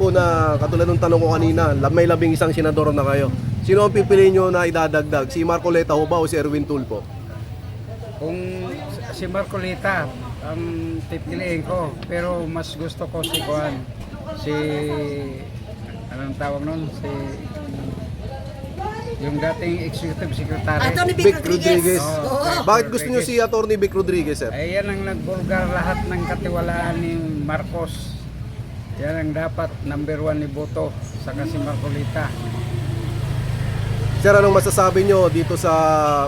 po na katulad ng tanong ko kanina, may 11 senador na kayo. Sino ang pipiliin nyo na idadagdag? Si Marcoleta ho ba o si Erwin Tulfo? Kung si Marcoleta ang pipiliin ko, pero mas gusto ko si Juan, si anong tawag nun, si yung dating executive secretary. Atty. Vic Rodriguez. Oo, Bakit gusto nyo si Atty. Vic Rodriguez, sir? Ay yan ang nagbulgar lahat ng katiwalaan ni Marcos. Yan ang dapat number 1 ni Boto, saka si Marcoleta. Sir, anong masasabi nyo dito sa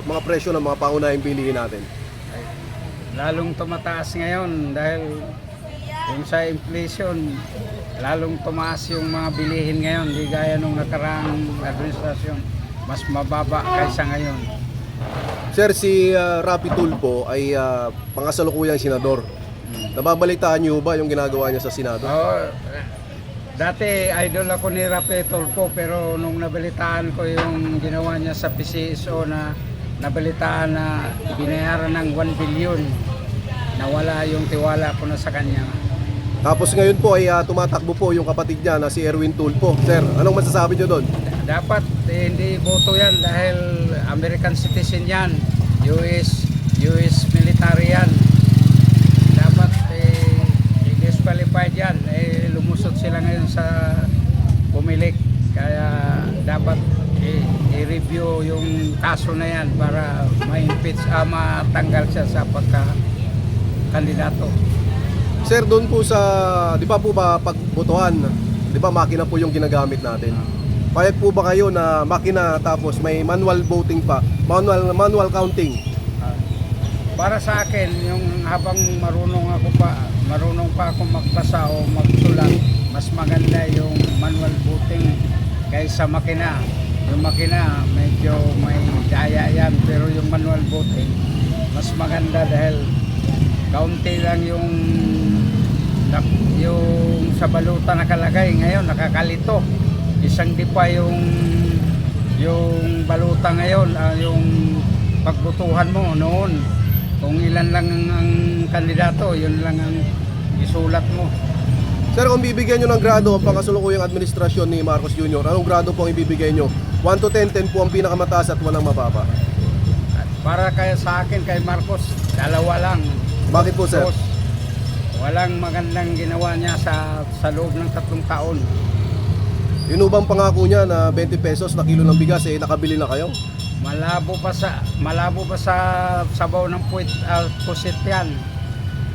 mga presyo ng mga pangunahing bilihin natin? Ay, lalong tumataas ngayon dahil yung sa inflation, lalong tumaas yung mga bilihin ngayon, di gaya nung nakaraang administrasyon. Mas mababa kaysa ngayon. Sir, si Rapi Tulfo ay pangasalukuyang senador. Nababalitaan nyo ba yung ginagawa niya sa Senado? Oo, dati idol ako ni Rapi Tulfo, pero nung nabalitaan ko yung ginawa niya sa PCSO na nabalitaan na binayaran ng 1 billion, nawala yung tiwala ko na sa kanya. Tapos ngayon po ay tumatakbo po yung kapatid niya na si Erwin Tulfo. Sir, anong masasabi nyo doon? Dapat hindi boto yan dahil American citizen yan, US military yan. Dapat disqualified yan, lumusot sila ngayon sa pumilik. Kaya dapat i-review yung kaso na yan para ma-impeach, matanggal siya sa pagka-kandidato. Sir, doon po sa, di ba po ba pagbotohan, di ba makina po yung ginagamit natin? Payag po ba kayo na makina tapos may manual voting pa, manual counting? Para sa akin, yung habang marunong pa ako magbasa o magsulat, mas maganda yung manual voting kaysa makina. Yung makina, medyo may daya yan, pero yung manual voting, mas maganda dahil kaunti lang yung sa baluta nakalagay. Ngayon nakakalito, isang di pa yung baluta ngayon, yung pagbutuhan mo noon, kung ilan lang ang kandidato, yun lang ang isulat mo. Sir, kung bibigyan nyo ng grado ang pangkasalukuyang administrasyon ni Marcos Jr., anong grado po ang ibibigay nyo? 1 to 10, 10 po ang pinakamataas at walang mababa. Para kaya sa akin, kay Marcos, 2 lang. Bakit po, sir? Walang magandang ginawa niya sa loob ng 3 taon. Yun bang pangako niya na 20 pesos na kilo ng bigas, nakabili na kayo? Malabo pa sa sabaw ng pusit yan.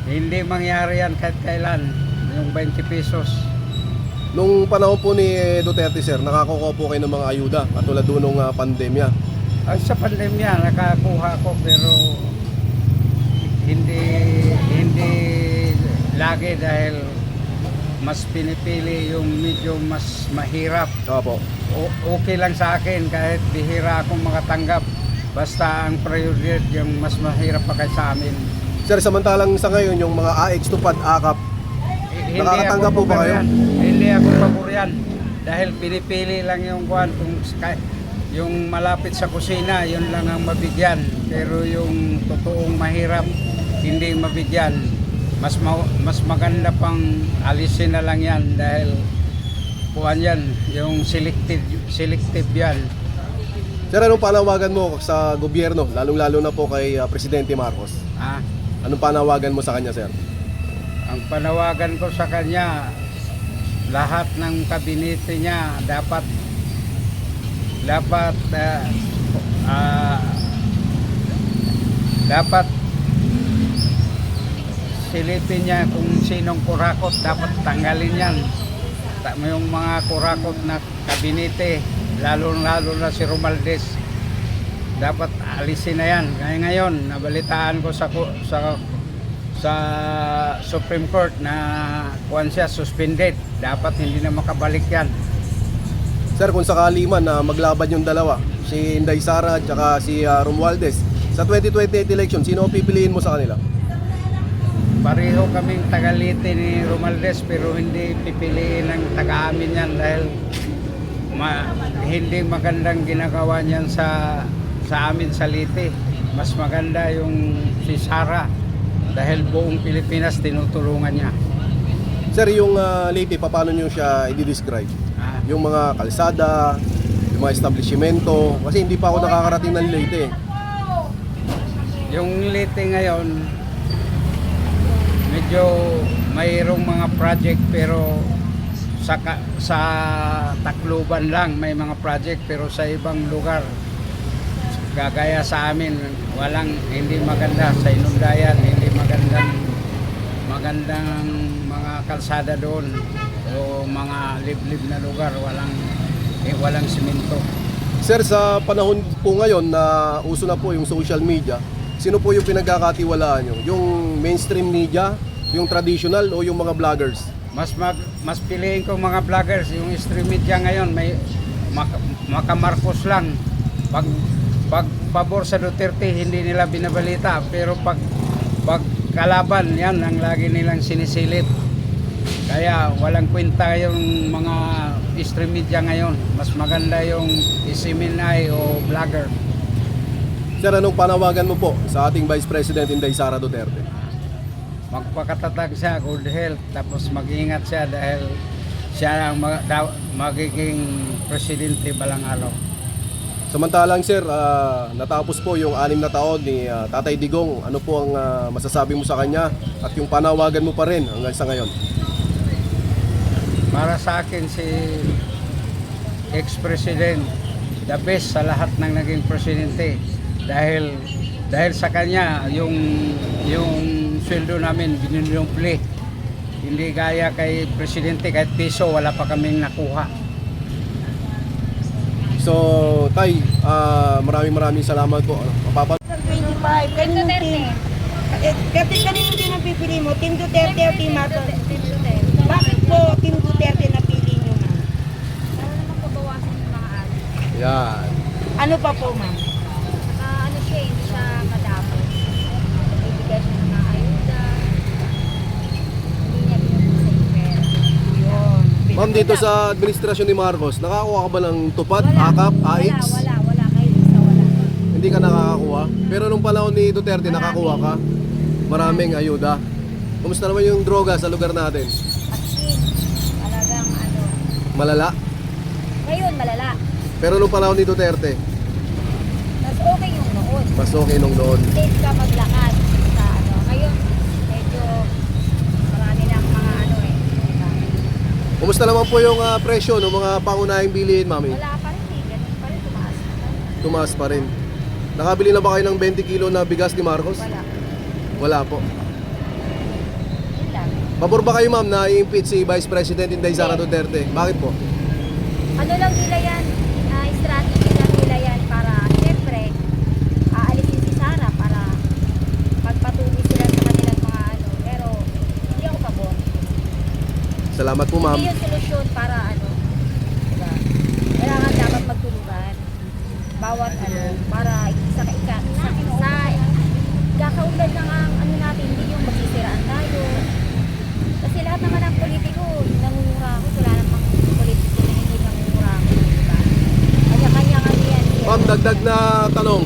Hindi mangyari yan kahit kailan, yung 20 pesos. Nung panahon po ni Duterte, sir, nakakuha po kayo ng mga ayuda katulad doon ng pandemya. Ay, sa pandemya nakakuha ko, pero hindi lagi dahil mas pinipili yung medyo mas mahirap. Opo. Okay lang sa akin kahit bihira akong makatanggap, basta ang prioridad yung mas mahirap pa kaysa amin. Sir, samantalang sa ngayon yung mga AX tupad akap, nakakatanggap po ba kayo? Hindi ako pabor yan dahil pinipili lang yung kung yung malapit sa kusina, yun lang ang mabigyan, pero yung totoong mahirap hindi mabigyan. Mas maganda pang alisin na lang yan dahil kuhan yan, yung selective yan. Sir, anong panawagan mo sa gobyerno, lalong-lalo na po kay Presidente Marcos? Anong panawagan mo sa kanya, sir? Ang panawagan ko sa kanya, lahat ng kabinete niya dapat silipin niya kung sinong kurakot, dapat tanggalin yan. Yung mga kurakot na kabinete, lalo na si Romualdez, dapat alisin na yan. Kaya ngayon, nabalitaan ko sa Supreme Court na kuwan siya suspended, dapat hindi na makabalik yan. Sir, kung sakali man na maglaban yung dalawa, si Inday Sara at saka si Romualdez, sa 2028 election, sino ang pipiliin mo sa kanila? Pareho kaming tagalite ni Romualdez, pero hindi pipiliin ng taga-amin yan dahil hindi magandang ginagawa niyan sa amin sa Leyte. Mas maganda yung si Sara dahil buong Pilipinas tinutulungan niya. Sir, yung Leyte, paano nyo siya i-describe? Yung mga kalsada, yung mga establishmento, kasi hindi pa ako nakakarating ng Leyte. Yung Leyte ngayon, medyo mayroong mga project pero sa Tacloban lang may mga project, pero sa ibang lugar gagaya sa amin hindi maganda. Sa Inundayan hindi magandang mga kalsada doon, o mga liblib na lugar, walang simento. Sir, sa panahon po ngayon na uso na po yung social media, sino po yung pinagkakatiwalaan nyo? Yung mainstream media, yung traditional, o yung mga vloggers? Mas piliin ko mga vloggers. Yung stream media ngayon may Maka Marcos lang. Pag pabor sa Duterte hindi nila binabalita, pero pag kalaban, yan ang lagi nilang sinisilip. Kaya walang kwenta yung mga stream media ngayon. Mas maganda yung SMNI o vlogger. Sir, anong panawagan mo po sa ating Vice President Inday Sara Duterte? Magpakatatag siya, good health, tapos mag-ingat siya dahil siya ang magiging presidente balang araw. Samantalang sir, natapos po yung 6 na taon ni Tatay Digong. Ano po ang masasabi mo sa kanya at yung panawagan mo pa rin hanggang sa ngayon? Para sa akin si ex-president, the best sa lahat ng naging presidente, dahil sa kanya yung sweldo namin binunumple. Hindi gaya kay presidente, kahit piso wala pa kaming nakuha. So, Tay, maraming salamat po. Mapapa 25, kanino team? Kanino din ang pipili mo? Team Duterte o Team Marcos? Bakit po Team Duterte napili nyo, ma'am? Para naman pabawasan yung mga ano. Yan. Ano pa po, ma'am? Ano siya, hindi siya madamo. Bibigay siya ng mga ayuda. Hindi niya binubuksan yung pera. Yun. Ma'am, dito sa administrasyon ni Marcos, nakakakuha ka ba ng tupad, akap, AX? Wala. Kahit isa wala. Hindi ka nakakakuha. Pero nung panahon ni Duterte, nakakuha ka. Maraming ayuda. Kumusta naman yung droga sa lugar natin? Akin, talagang ano. Malala. Ngayon, malala. Pero nung panahon ni Duterte, Mas okay yung noon. mas okay nung noon. Safe ka maglakad sa ano. Ngayon, medyo marami ng mga ano eh. Kumusta naman po yung presyo ng mga pangunahing bilihin, mami? Wala pa rin eh. Ganun pa rin, tumaas na tayo. Tumaas pa rin. Nakabili na ba kayo ng 20 kilo na bigas ni Marcos? Wala. Wala po. Yun lang. Pabor ba kayo, ma'am, na i-impeach si Vice President Inday Sara Duterte? Bakit po? Ano lang nila yan, strategy lang nila yan para, syempre, aalisin si Sara para magpatuloy sila sa kanilang mga ano. Pero, hindi ako pabor. Salamat po, ma'am. Hindi yung solusyon para ano, diba? Kailangan dapat magtulungan. Bawat ano, para isa kakaunlad lang ang ano natin, hindi yung magsisiraan tayo. Kasi lahat naman ng politiko, nangungura ako. Wala namang politiko na hindi nangungura ako, diba? Kanya-kanya kami yan. Ma'am, dagdag na tanong.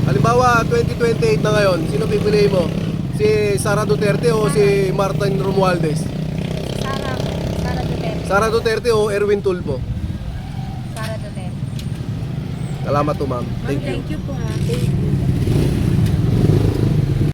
Halimbawa, 2028 na ngayon, sino pipiliin mo? Si Sara Duterte o si Martin Romualdez? Sara Duterte. Sara Duterte o Erwin Tulfo? Sara Duterte. Salamat po, ma'am. Ma'am, Thank you. thank you po, ha. Thank you.